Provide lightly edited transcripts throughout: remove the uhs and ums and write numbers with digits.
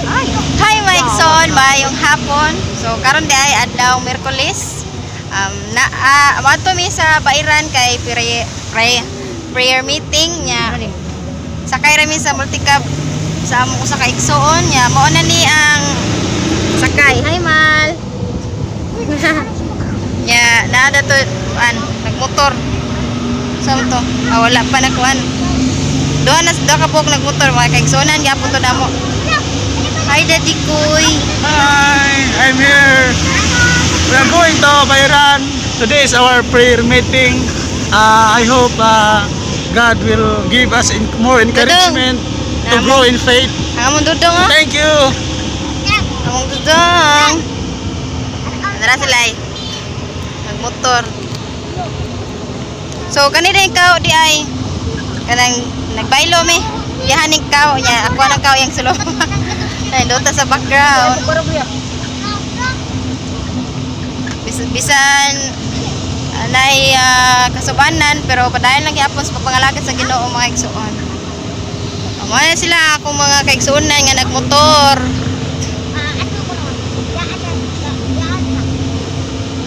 Hi Mike Son, mayong hapon. So karon di ay adlaw Miyerkules. Mato mi sa Bairan kay prayer meeting nya. Sakay rami sa multicab sa among usa ka igsoon nya. Mao na ni ang sakay. Hi Mal. Ya, naada to nagmotor. Saan to? Wala pa na kuan. Doon ka po nagmotor mga kaigsonan gyapon to namo. Hi Daddy Kuy. Hi, I'm here. We are going to Bairan. Today is our prayer meeting. I hope God will give us more encouragement to grow in faith. Among dudong ha? Thank you. Among dudong. Tara sila nagmotor. So kanina ikaw di ay kanang nagbaylo mi. Yahan ikaw nya ako nang kaw yang sulo. Ay dota sa background. Bisan anay kasubanan pero padayon lang gyapon sa pagpangalagad sa Ginoo mga igsoon. Amo na sila akong mga kaigsuonan nga nagmotor.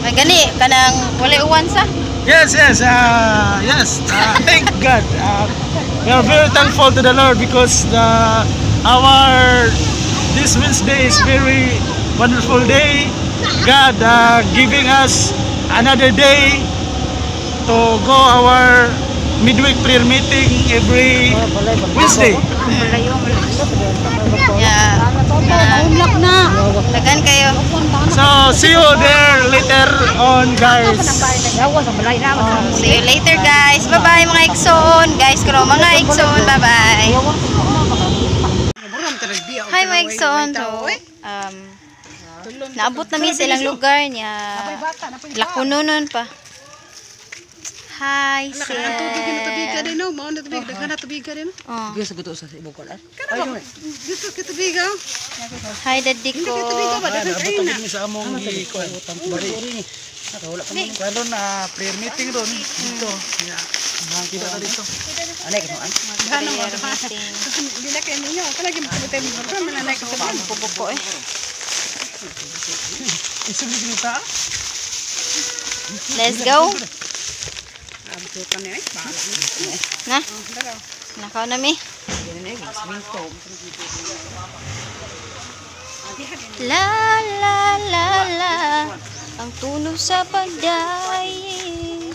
May gani kanang wala uwan sa. Yes. Thank God. We are very thankful to the Lord because this Wednesday is very wonderful day. God giving us another day to go our midweek prayer meeting every Wednesday. Yeah. Dagan kayo. So see you there later on, guys. See you later guys. Bye bye mga igsoon. Guys karo mga igsoon. Bye bye. Hi mga igsoon. So naabot namin sa ilang lugar niya. Lakunonon pa. Hi, sis. Hi, Daddy ko. Prayer meeting doon. Dito. Kita tadi dito. Let's go. Nah, nakaw na mi. La la la la, ang tunog sa pagdaing.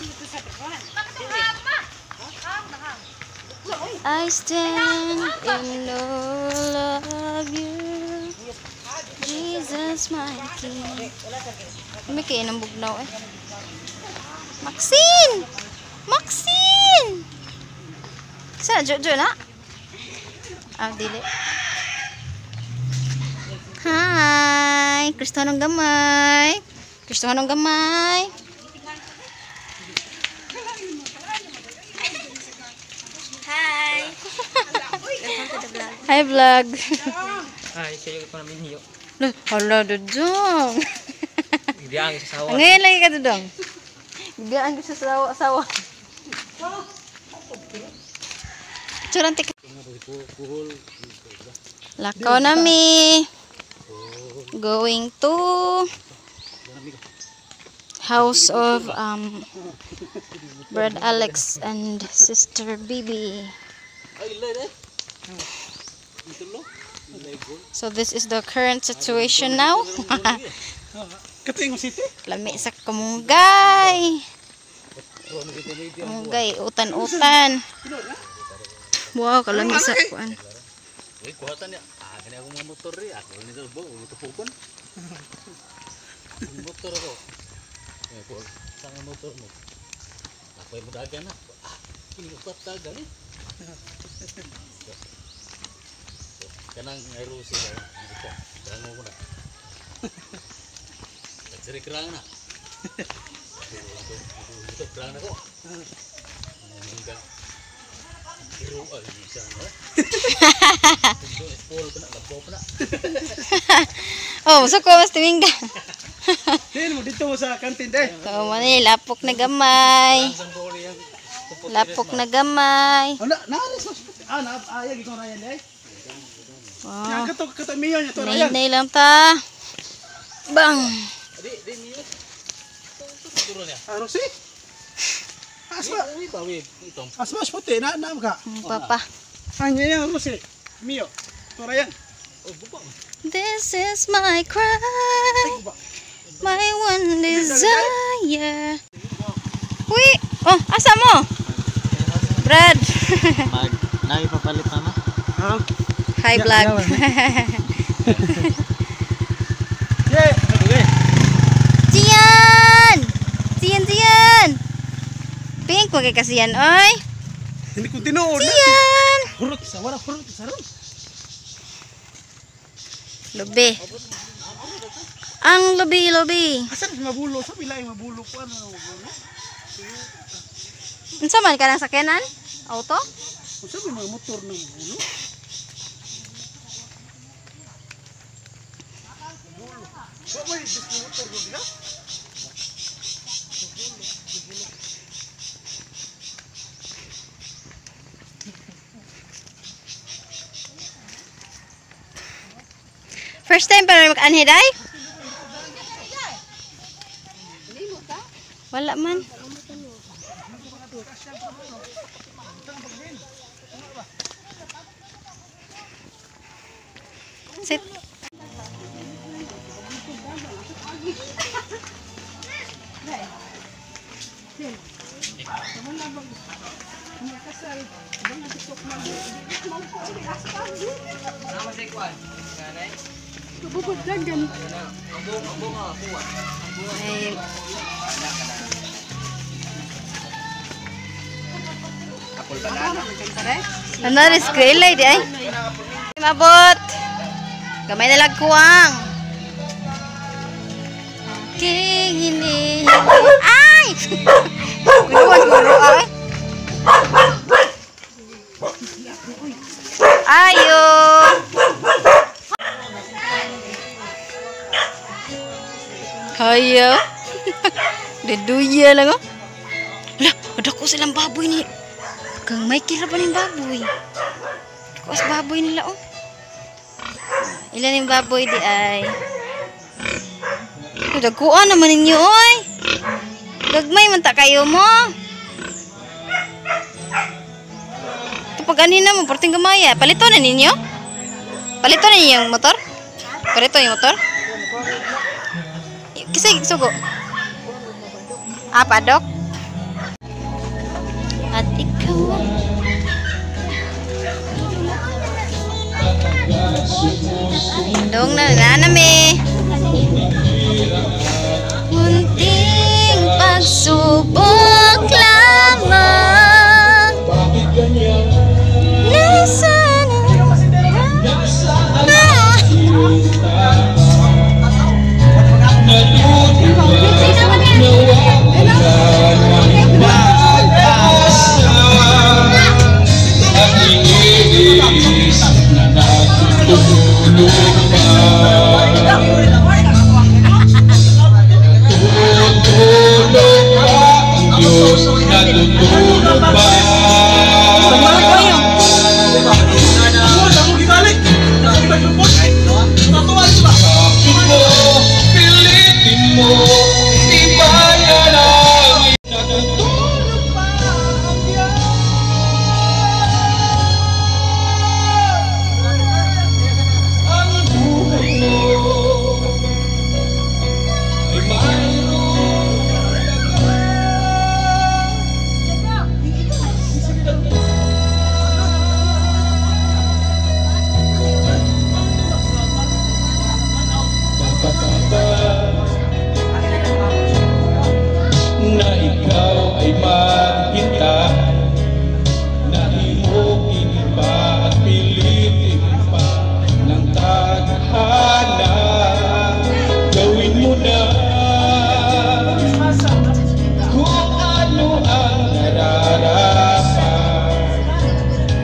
I stand in all of you, Jesus my King. May kayo ng bugnaw eh. Maxine! Maxine! Saan? Jojo na? Dili. Hi! Kristohanong gamay. Kristohanong gamay. Hi! Hi vlog. Hi, sa'yo ko namin hiyo. Hala, dudong. Ibiyang sa sawa. Ngayon lagi ka dudong. Ibiyang sa sawa. Curantik. Lakaw nami. Going to house of Brad Alex and Sister Bibi. So this is the current situation now. Lami sa kamunggay. Kamunggay, utan-utan. Wow, kalami sa kuan. Kuhatan ya. Kani ako mga motor ri, ako nito bo, utupukon. Motor ako. Po, sang motor mo. Ako mo dagan na. Kini ko dagan ni. Kanang Rusi ya. Ito. Dango mo na. Seri kerang na. Ito kerang na ko. Enggak. Hero ay bisa no. Oh, so ko mas tumingga. Din mo dito sa kantin deh. So mani lapok na gamay. Lapok na gamay. Na alis mas. Na ayag ko ra yan deh. Oh, Kata Mio nya to Ryan. nay lang ta. Bang. Ano si? Asma puti na ka. Papa. Hanya yang Rusi. Mio. To Ryan. This is my cry. My one desire. Uy, oh, asa mo? Brad. Nami papalit mama. Hi vlog. Cian! Cian! Pink mo kay kasiyan, oy. Hindi ko tinuod. Cian! Hurot sa wala hurot sa ron. Lobe. Ang lobi. Asan mabulo sa bilay mabulo ko ano mabulo. Unsa man ka nang sakyanan? Auto? Unsa may mga motor nang mabulo? First time pa rin mag-anhe, day? Wala man. Sit. Ay. Ano rin screen light ay? Mabot. Gamay na lagkuwang. King hindi. Ay! Kuya siguro ay. Ayo. Hayo. Deduya lang oh. Lah, ada ko silang baboy ni. Kang may kira pa ning baboy. Kuas baboy nila oh. Ilan yung baboy di ay? Dagkuan naman ninyo oy. Gagmay man ta kayo mo. Kapag anina mo, porting gamaya. Palito na ninyo? Palito na ninyo yung motor? Palito yung motor? Kasi, sugo. Padok? At ikaw. Dong na nanami. Munting pagsubok lamang. Nasana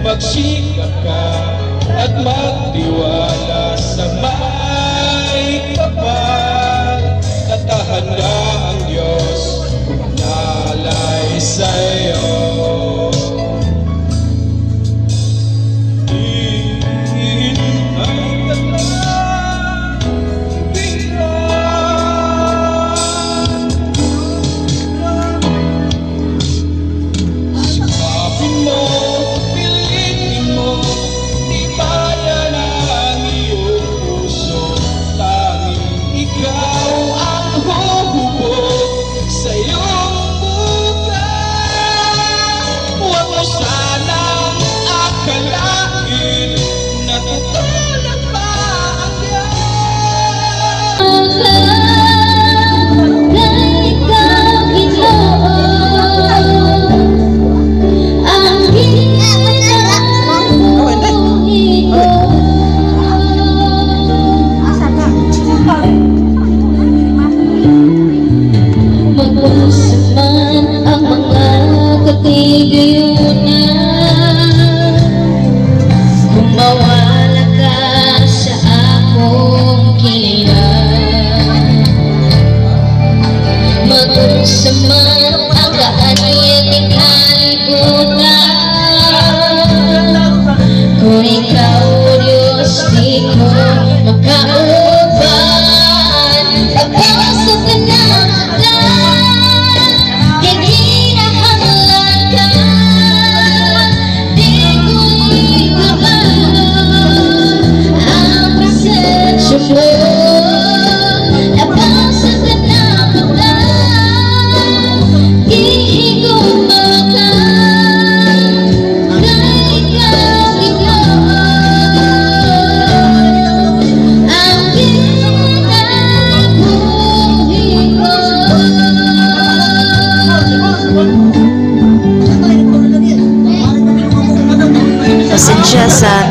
magsikap ka at magtiwala sa may kapal. Tatahanda ang Diyos kung nalay sa'yo. Hinintay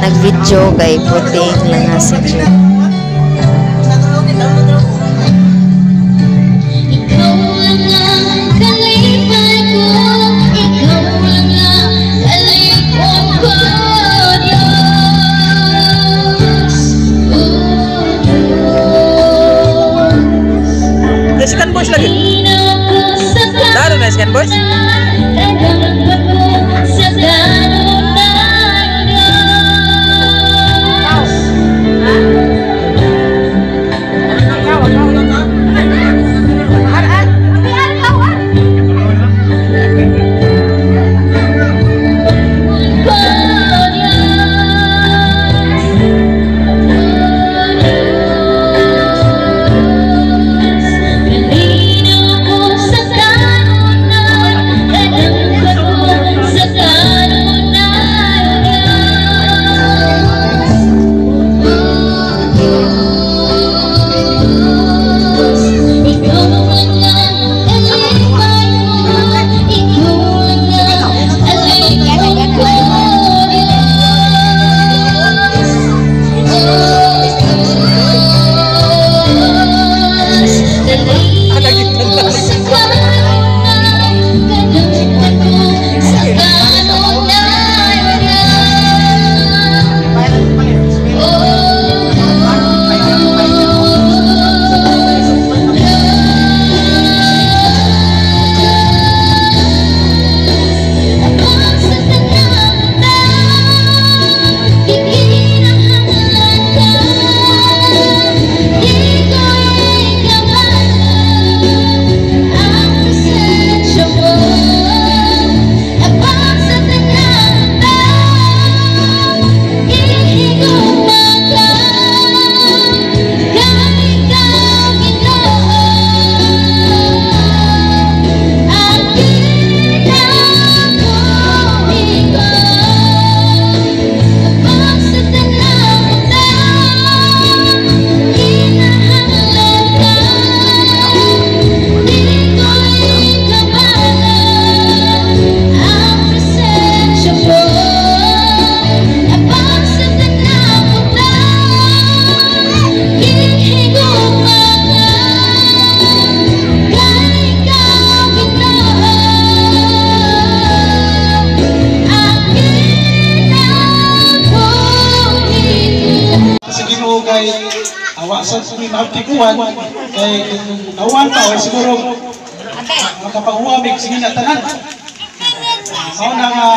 nag-video kay puti lang nga si Jude. Second voice lagi. Daro na second voice. Awasan sa mga mautikuan kay awan pa siguro makapanguamig sige na tanan. Mao na nga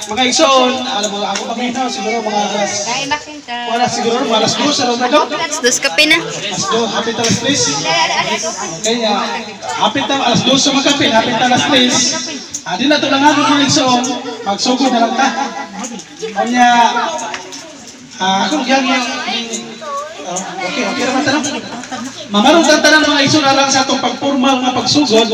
mga igsoon, alam mo ako paminaw siguro mga wala siguro alas 2 sa Ronaldo. Dos kape na. Alas 2 hapit alas 3. Kaya hapit na alas 2 sa magkape, hapit alas 3. Di na to lang ako mga igsoon, magsugod na lang ta. Kanya akong gyang okay naman tanong. Mamarong tantanan mga igsoon alang sa atong pagpormal nga pagsugod.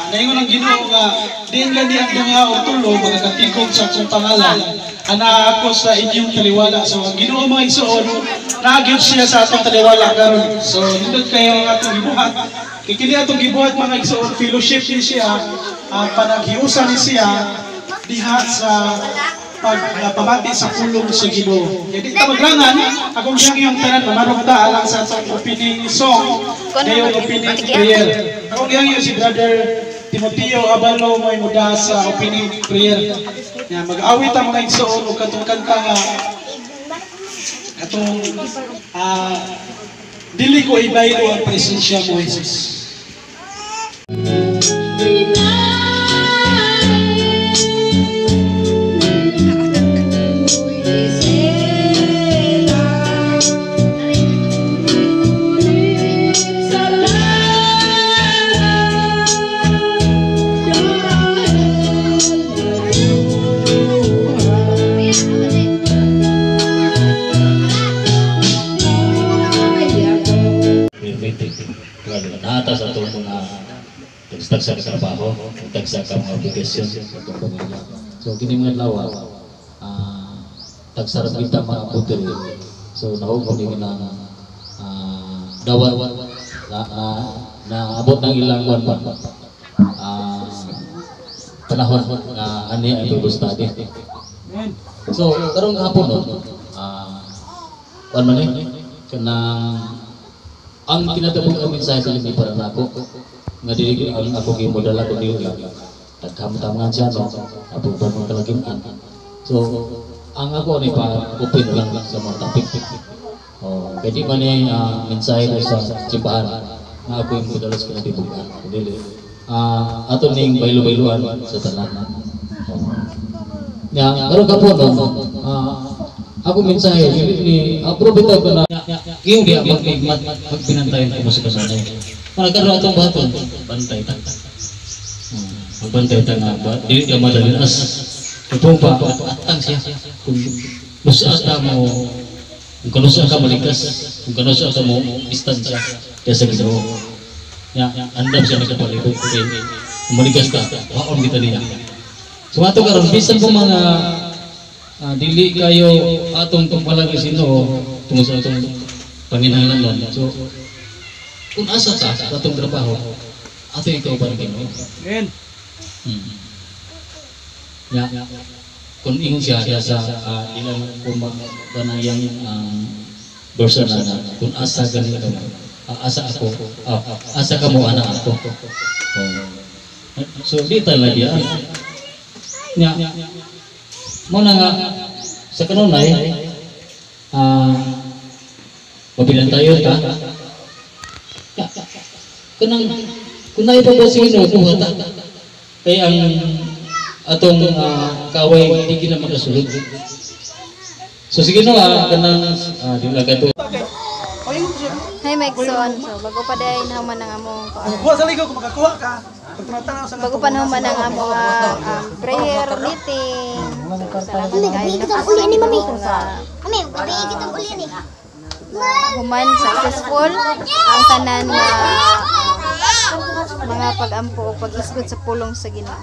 Naingon ang Ginoo nga diin lang di ang mga utulo magkatikog sa akong pangalan. Ana ako sa inyong taliwala. So ang Ginoo mga igsoon, nagyud siya sa atong taliwala karon. So nindot kayo ang atong gibuhat. Kini atong gibuhat mga igsoon, fellowship ni siya, panaghiusa ni siya diha sa pagpamati sa pulong sa Ginoo. Jadi ta magrangan akong yung tanan mamarong ta alang sa atong opening song, dayon opening prayer. Akong yung si Brother Timoteo Abalo may muda sa opening prayer. Ya mag-awit ta mga igsoon og katong kanta nga atong dili ko ibaylo ang presensya mo Jesus. Atas atau mga tagsa sa trabaho, tagsa ka mga obligasyon sa atong pamilya. So kini mga lawa, tagsa ra kita mga putri. So naog ni na dawan na abot ng ilang buwan pa. Panahon nga ani ay gusto natin. So karong hapon no, man kanang ang kinatabog ang mensahe sa libi para nako nga dili ang ako gimodala ko dili lang nagkamtaman siya no apo ba man kalagiman. So ang ako ni pa open lang sa mga topic. Kaya man ni mensahe sa simbahan nga ako yung modala sa kinabibugan dili ato ning baylo-bayluan sa tanan. Ya karon kapon no ako mensahe ni aprobito ko na yung dia magpinantayan ko sa kasanay. Para karon atong baton bantay ta. Magbantay ta nga ba dili ka madalinas. Ito pa atang siya kung lusa ka mo kung kanusa ka malikas kung kanusa ka mo distansya kaya sa Ginoo. Ya andam siya nagkapalibot kay malikas ka waon kita niya. So ato karon bisan po mga dili kayo atong tumpalagi sino tungod sa atong panginahanglan. So kung asa ka sa atong trabaho ato ikaw pa rin Ginoo. Amen. Ya kung ingon siya sa ilang kumbanayang verse na kung asa ganito asa ako asa ka mo anak ako. So di talaga nya mo na nga sa kanunay mabilantayon ka kanang kung naipabasingin mo kuhata kaya ang atong kaway hindi kita makasulod. So sige no kanang dilagay to. Hi Megson, so bago pa dahil naman ang among Kuha sa ligaw kung makakuha ka. Pagtanaw sa bago pa naman ang among prayer meeting. Salamat kayo Kita uli ni mami. sa Mami, kita uli ni. human successful ang tanan na mga pag-ampo o pag-isgot sa pulong sa Ginoo.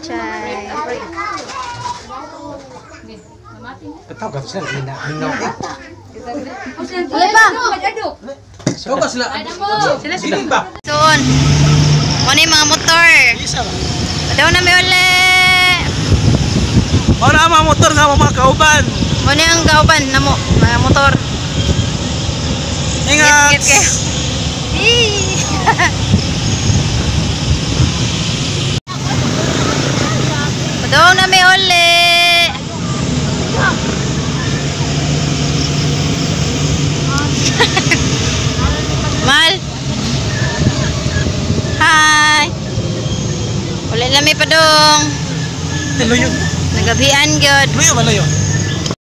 Chay. Ketaw ka sila hinaw. Wala pa. Ikaw ka sila. Sila ba? Soon. Ano yung mga motor? Padaw na may uli. Ano ang mga motor nga mga kauban? Ano yung kauban na mo? Mga motor. Ingat! Git kayo. Padaw na may uli. Mal. Hi. Uli na may padong. Luyo. Nagabian gyud. Luyo ba luyo?